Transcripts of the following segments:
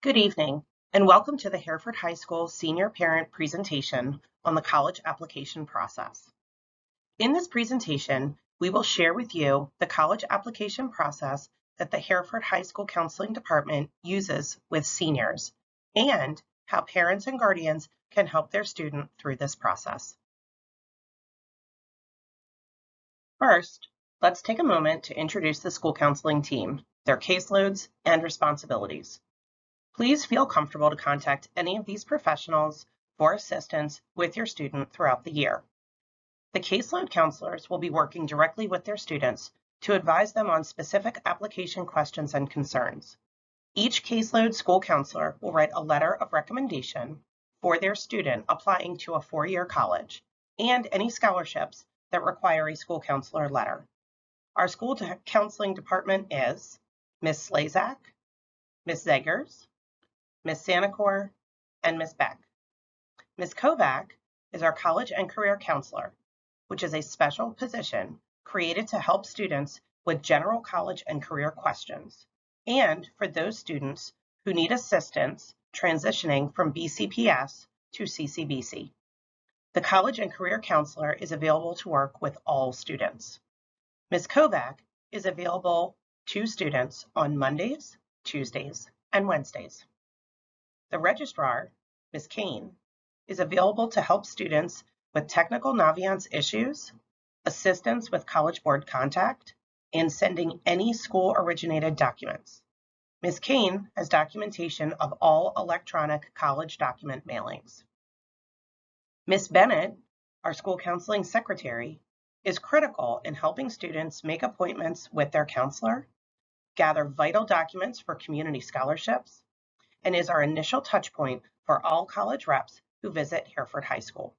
Good evening, and welcome to the Hereford High School Senior Parent Presentation on the college application process. In this presentation, we will share with you the college application process that the Hereford High School Counseling Department uses with seniors, and how parents and guardians can help their student through this process. First, let's take a moment to introduce the school counseling team, their caseloads, and responsibilities. Please feel comfortable to contact any of these professionals for assistance with your student throughout the year. The caseload counselors will be working directly with their students to advise them on specific application questions and concerns. Each caseload school counselor will write a letter of recommendation for their student applying to a four-year college and any scholarships that require a school counselor letter. Our school counseling department is Ms. Slazak, Ms. Zegers, Ms. Sanacor, and Ms. Beck. Ms. Kovac is our college and career counselor, which is a special position created to help students with general college and career questions, and for those students who need assistance transitioning from BCPS to CCBC. The college and career counselor is available to work with all students. Ms. Kovac is available to students on Mondays, Tuesdays, and Wednesdays. The registrar, Ms. Kane, is available to help students with technical Naviance issues, assistance with College Board contact, and sending any school-originated documents. Ms. Kane has documentation of all electronic college document mailings. Ms. Bennett, our school counseling secretary, is critical in helping students make appointments with their counselor, gather vital documents for community scholarships, and is our initial touch point for all college reps who visit Hereford High School.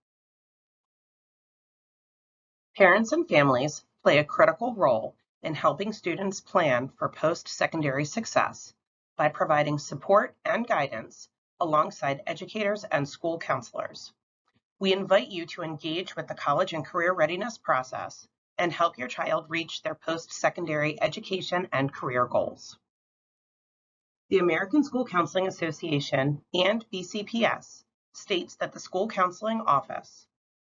Parents and families play a critical role in helping students plan for post-secondary success by providing support and guidance alongside educators and school counselors. We invite you to engage with the college and career readiness process and help your child reach their post-secondary education and career goals. The American School Counseling Association and BCPS states that the School Counseling Office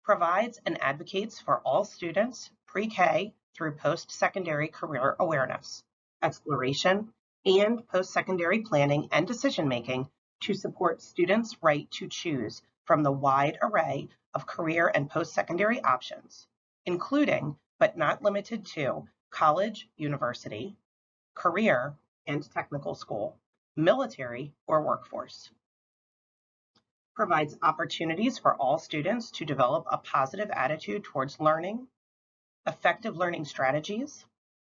provides and advocates for all students pre-K through post-secondary career awareness, exploration, and post-secondary planning and decision-making to support students' right to choose from the wide array of career and post-secondary options, including, but not limited to, college, university, career, and technical school, military, or workforce. Provides opportunities for all students to develop a positive attitude towards learning, effective learning strategies,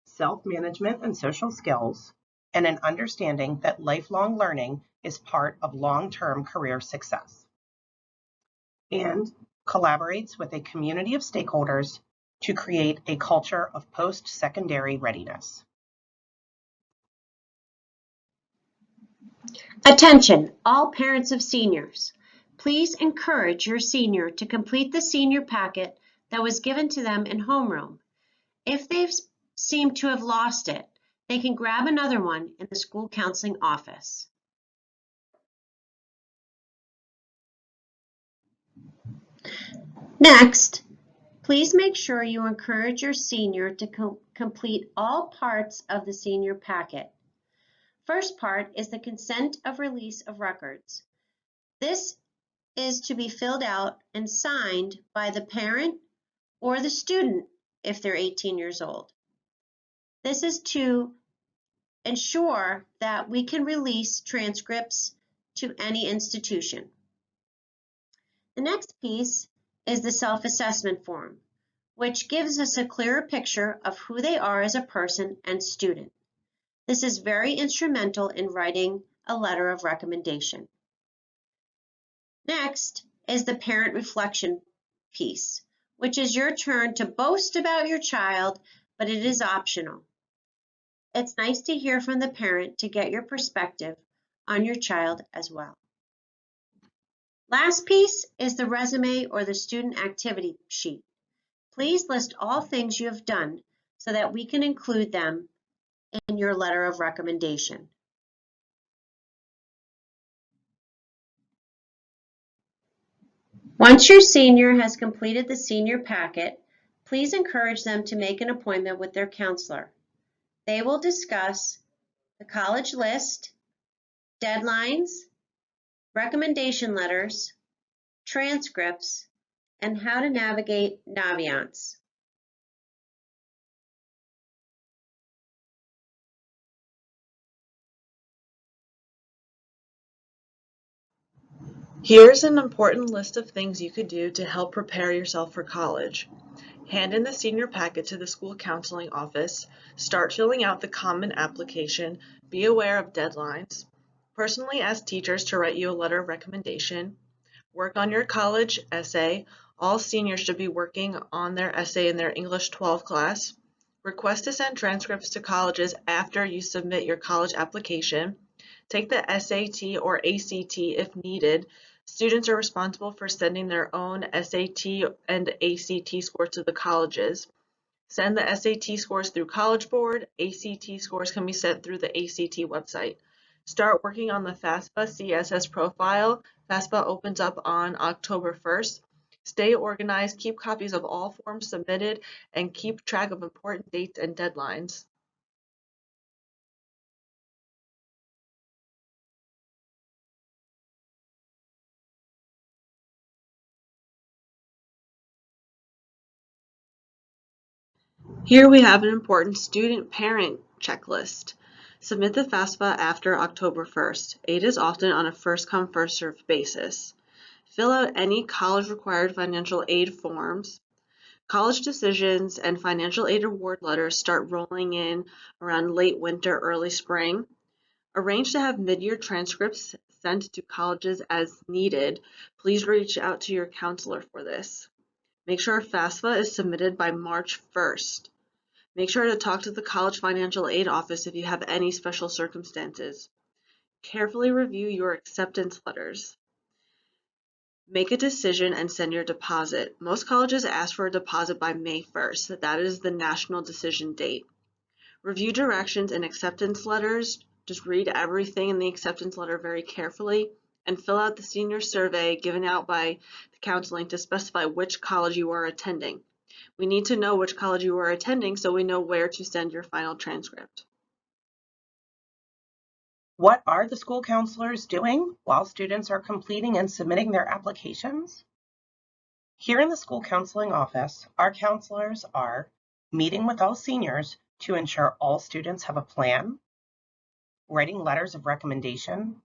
self-management and social skills, and an understanding that lifelong learning is part of long-term career success. And collaborates with a community of stakeholders to create a culture of post-secondary readiness. Attention, all parents of seniors. Please encourage your senior to complete the senior packet that was given to them in homeroom. If they seem to have lost it, they can grab another one in the school counseling office. Next, please make sure you encourage your senior to complete all parts of the senior packet. First part is the consent of release of records. This is to be filled out and signed by the parent or the student if they're 18 years old. This is to ensure that we can release transcripts to any institution. The next piece is the self-assessment form, which gives us a clearer picture of who they are as a person and student. This is very instrumental in writing a letter of recommendation. Next is the parent reflection piece, which is your turn to boast about your child, but it is optional. It's nice to hear from the parent to get your perspective on your child as well. Last piece is the resume or the student activity sheet. Please list all things you have done so that we can include them in your letter of recommendation. Once your senior has completed the senior packet, please encourage them to make an appointment with their counselor. They will discuss the college list, deadlines, recommendation letters, transcripts, and how to navigate Naviance. Here's an important list of things you could do to help prepare yourself for college. Hand in the senior packet to the school counseling office. Start filling out the common application. Be aware of deadlines. Personally ask teachers to write you a letter of recommendation. Work on your college essay. All seniors should be working on their essay in their English 12 class. Request to send transcripts to colleges after you submit your college application. Take the SAT or ACT if needed. Students are responsible for sending their own SAT and ACT scores to the colleges. Send the SAT scores through College Board. ACT scores can be sent through the ACT website. Start working on the FAFSA CSS profile. FAFSA opens up on October 1st. Stay organized, keep copies of all forms submitted, and keep track of important dates and deadlines. Here we have an important student-parent checklist. Submit the FAFSA after October 1st. Aid is often on a first-come, first-served basis. Fill out any college-required financial aid forms. College decisions and financial aid award letters start rolling in around late winter, early spring. Arrange to have mid-year transcripts sent to colleges as needed. Please reach out to your counselor for this. Make sure FAFSA is submitted by March 1st. Make sure to talk to the college financial aid office if you have any special circumstances. Carefully review your acceptance letters. Make a decision and send your deposit. Most colleges ask for a deposit by May 1st. That is the national decision date. Review directions and acceptance letters. Just read everything in the acceptance letter very carefully and fill out the senior survey given out by the counseling to specify which college you are attending. We need to know which college you are attending so we know where to send your final transcript. What are the school counselors doing while students are completing and submitting their applications? Here in the school counseling office, our counselors are meeting with all seniors to ensure all students have a plan, writing letters of recommendation,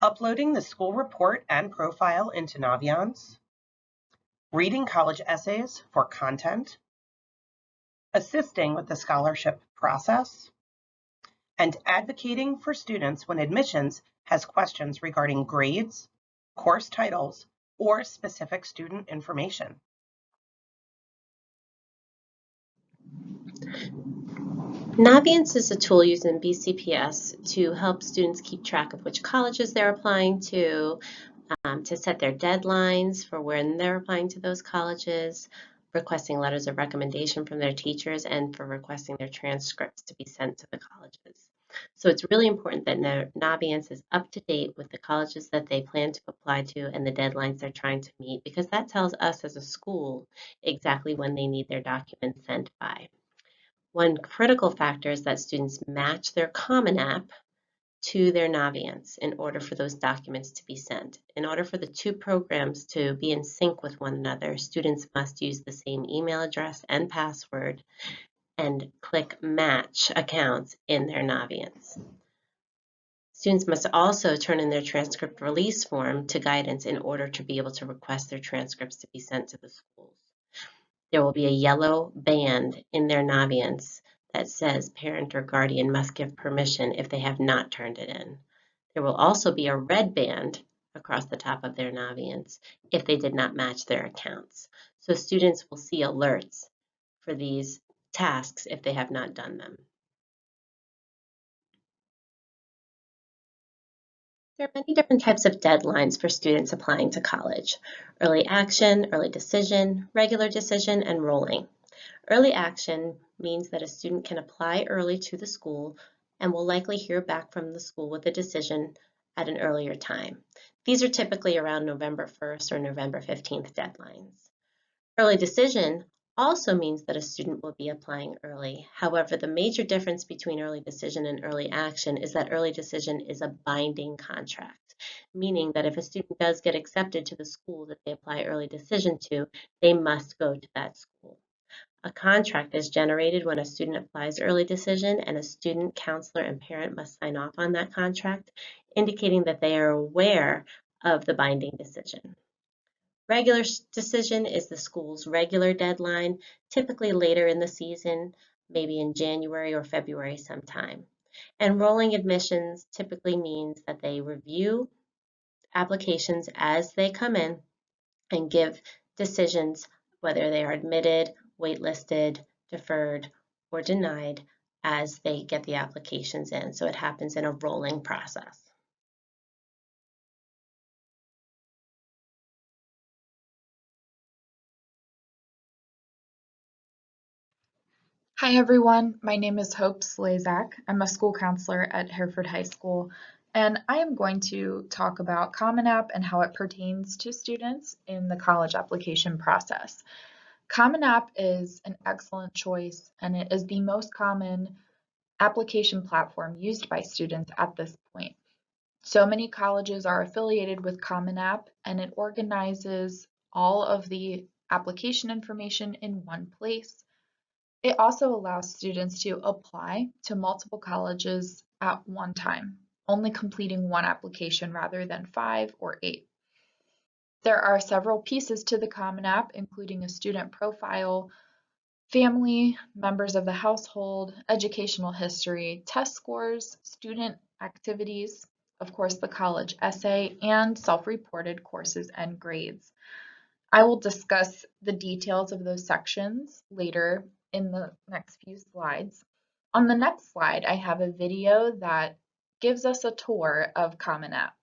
uploading the school report and profile into Naviance, reading college essays for content, assisting with the scholarship process, and advocating for students when admissions has questions regarding grades, course titles, or specific student information. Naviance is a tool used in BCPS to help students keep track of which colleges they're applying to set their deadlines for when they're applying to those colleges, requesting letters of recommendation from their teachers, and for requesting their transcripts to be sent to the colleges. So it's really important that Naviance is up to date with the colleges that they plan to apply to and the deadlines they're trying to meet, because that tells us as a school exactly when they need their documents sent by. One critical factor is that students match their Common App to their Naviance in order for those documents to be sent. In order for the two programs to be in sync with one another, students must use the same email address and password and click Match Accounts in their Naviance. Students must also turn in their transcript release form to guidance in order to be able to request their transcripts to be sent to the schools. There will be a yellow band in their Naviance that says parent or guardian must give permission if they have not turned it in. There will also be a red band across the top of their Naviance if they did not match their accounts. So students will see alerts for these tasks if they have not done them. There are many different types of deadlines for students applying to college: early action, early decision, regular decision, and rolling. Early action means that a student can apply early to the school and will likely hear back from the school with a decision at an earlier time. These are typically around November 1st or November 15th deadlines. Early decision also means that a student will be applying early. However, the major difference between early decision and early action is that early decision is a binding contract, meaning that if a student does get accepted to the school that they apply early decision to, they must go to that school. A contract is generated when a student applies early decision, and a student, counselor, and parent must sign off on that contract, indicating that they are aware of the binding decision. Regular decision is the school's regular deadline, typically later in the season, maybe in January or February sometime. And rolling admissions typically means that they review applications as they come in and give decisions whether they are admitted, waitlisted, deferred, or denied as they get the applications in. So it happens in a rolling process. Hi everyone, my name is Hope Slazak. I'm a school counselor at Hereford High School, and I am going to talk about Common App and how it pertains to students in the college application process. Common App is an excellent choice, and it is the most common application platform used by students at this point. So many colleges are affiliated with Common App, and it organizes all of the application information in one place. It also allows students to apply to multiple colleges at one time, only completing one application rather than 5 or 8. There are several pieces to the Common App, including a student profile, family, members of the household, educational history, test scores, student activities, of course the college essay, and self-reported courses and grades. I will discuss the details of those sections later in the next few slides. On the next slide, I have a video that gives us a tour of Common App.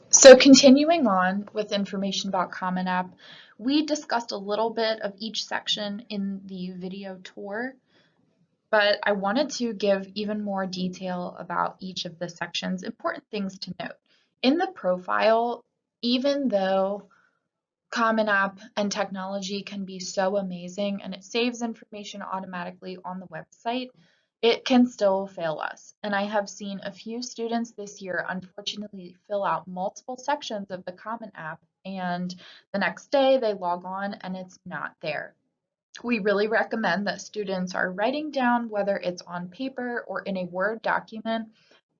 So continuing on with information about Common App, we discussed a little bit of each section in the video tour, but I wanted to give even more detail about each of the sections. Important things to note. In the profile, even though Common App and technology can be so amazing and it saves information automatically on the website, it can still fail us. And I have seen a few students this year unfortunately fill out multiple sections of the Common App, and the next day they log on and it's not there. We really recommend that students are writing down, whether it's on paper or in a Word document,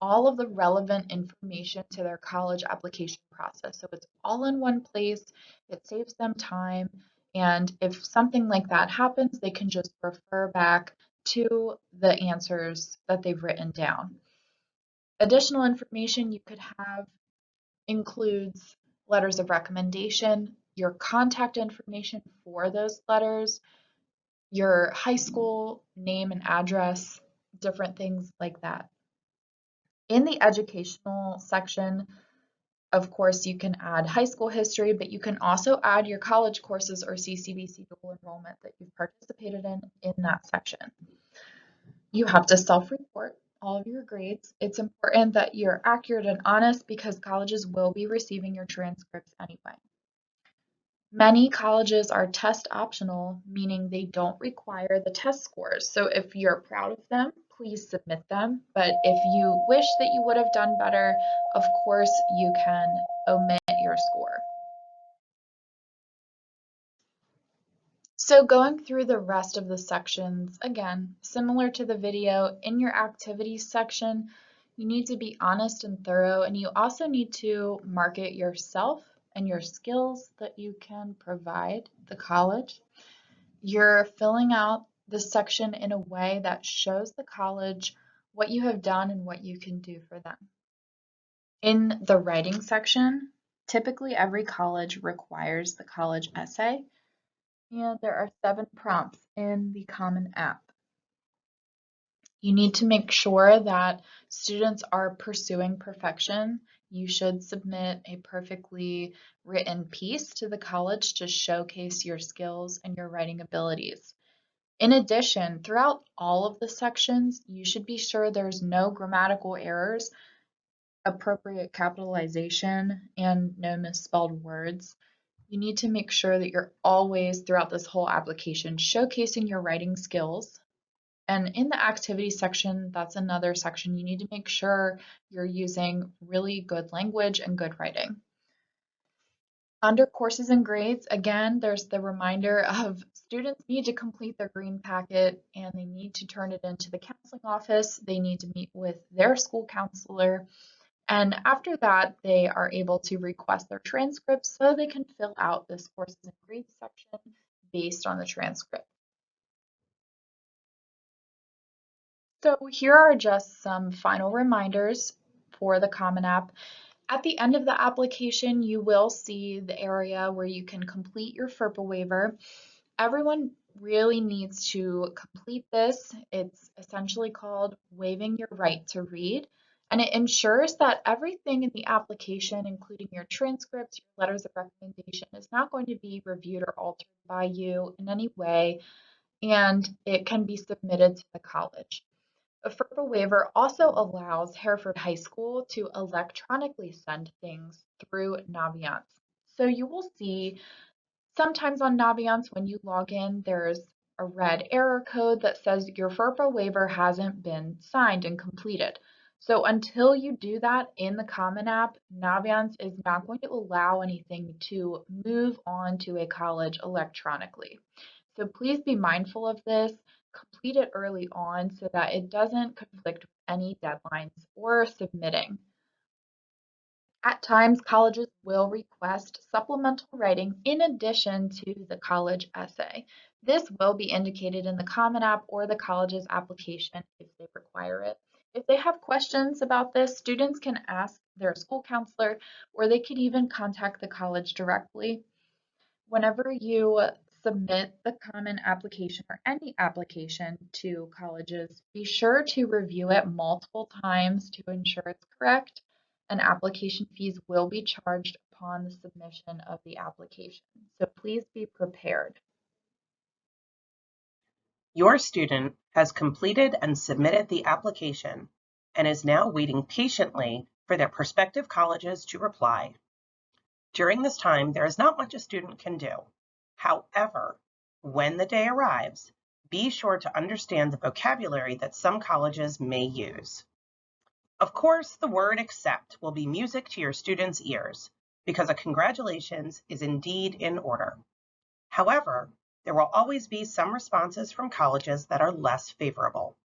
all of the relevant information to their college application process. So it's all in one place, it saves them time, and if something like that happens, they can just refer back to the answers that they've written down. Additional information you could have includes letters of recommendation, your contact information for those letters, your high school name and address, different things like that. In the educational section, of course, you can add high school history, but you can also add your college courses or CCBC dual enrollment that you've participated in that section. You have to self-report all of your grades. It's important that you're accurate and honest because colleges will be receiving your transcripts anyway. Many colleges are test optional, meaning they don't require the test scores. So if you're proud of them, please submit them. But if you wish that you would have done better, of course, you can omit your score. So going through the rest of the sections, again, similar to the video, in your activities section, you need to be honest and thorough, and you also need to market yourself and your skills that you can provide the college. You're filling out the section in a way that shows the college what you have done and what you can do for them. In the writing section, typically every college requires the college essay, and there are 7 prompts in the Common App. You need to make sure that students are pursuing perfection. you should submit a perfectly written piece to the college to showcase your skills and your writing abilities. In addition, throughout all of the sections, you should be sure there's no grammatical errors, appropriate capitalization, and no misspelled words. You need to make sure that you're always, throughout this whole application, showcasing your writing skills. And in the activity section, that's another section. You need to make sure you're using really good language and good writing. Under courses and grades, again, there's the reminder of students need to complete their green packet and they need to turn it into the counseling office. They need to meet with their school counselor. And after that, they are able to request their transcripts so they can fill out this courses and grades section based on the transcript. So here are just some final reminders for the Common App. At the end of the application, you will see the area where you can complete your FERPA waiver. Everyone really needs to complete this. It's essentially called waiving your right to read, and it ensures that everything in the application, including your transcripts, your letters of recommendation, is not going to be reviewed or altered by you in any way, and it can be submitted to the college. A FERPA waiver also allows Hereford High School to electronically send things through Naviance. So you will see sometimes on Naviance when you log in, there's a red error code that says your FERPA waiver hasn't been signed and completed. So until you do that in the Common App, Naviance is not going to allow anything to move on to a college electronically. So please be mindful of this. Complete it early on so that it doesn't conflict with any deadlines or submitting. At times, colleges will request supplemental writing in addition to the college essay. This will be indicated in the Common App or the college's application if they require it. If they have questions about this, students can ask their school counselor, or they could even contact the college directly. Whenever you submit the Common Application or any application to colleges, be sure to review it multiple times to ensure it's correct, and application fees will be charged upon the submission of the application. So please be prepared. Your student has completed and submitted the application and is now waiting patiently for their prospective colleges to reply. During this time, there is not much a student can do. However, when the day arrives, be sure to understand the vocabulary that some colleges may use. Of course, the word accept will be music to your students' ears because a congratulations is indeed in order. However, there will always be some responses from colleges that are less favorable.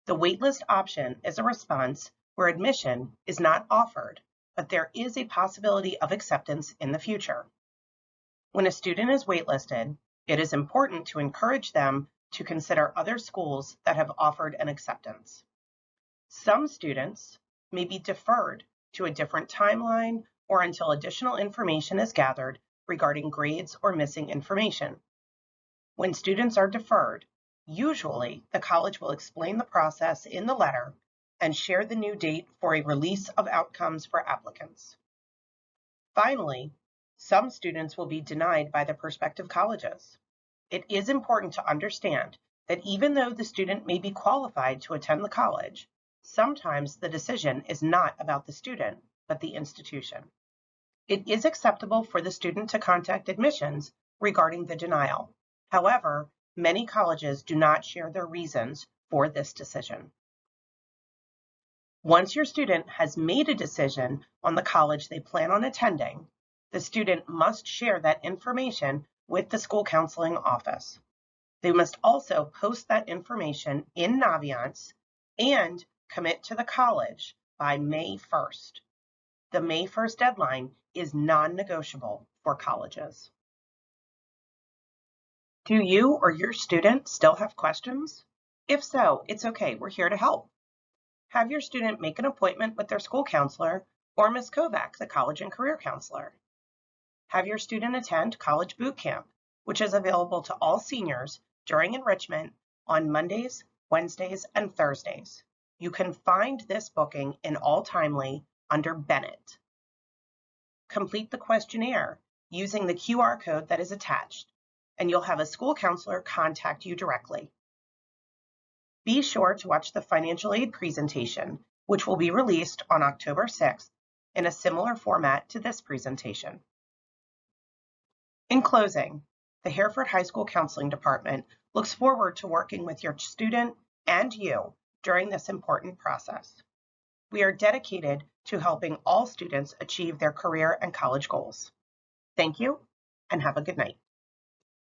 The waitlist option is a response where admission is not offered, but there is a possibility of acceptance in the future. When a student is waitlisted, it is important to encourage them to consider other schools that have offered an acceptance. Some students may be deferred to a different timeline or until additional information is gathered regarding grades or missing information. When students are deferred, usually the college will explain the process in the letter and share the new date for a release of outcomes for applicants. Finally, some students will be denied by their prospective colleges. It is important to understand that even though the student may be qualified to attend the college, sometimes the decision is not about the student, but the institution. It is acceptable for the student to contact admissions regarding the denial. However, many colleges do not share their reasons for this decision. Once your student has made a decision on the college they plan on attending, the student must share that information with the school counseling office. They must also post that information in Naviance and commit to the college by May 1st. The May 1st deadline is non-negotiable for colleges. Do you or your student still have questions? If so, it's okay, we're here to help. Have your student make an appointment with their school counselor or Ms. Kovac, the college and career counselor. Have your student attend College Boot Camp, which is available to all seniors during enrichment on Mondays, Wednesdays, and Thursdays. You can find this booking in All Timely under Bennett. Complete the questionnaire using the QR code that is attached, and you'll have a school counselor contact you directly. Be sure to watch the financial aid presentation, which will be released on October 6th in a similar format to this presentation. In closing, the Hereford High School Counseling Department looks forward to working with your student and you during this important process. We are dedicated to helping all students achieve their career and college goals. Thank you, and have a good night.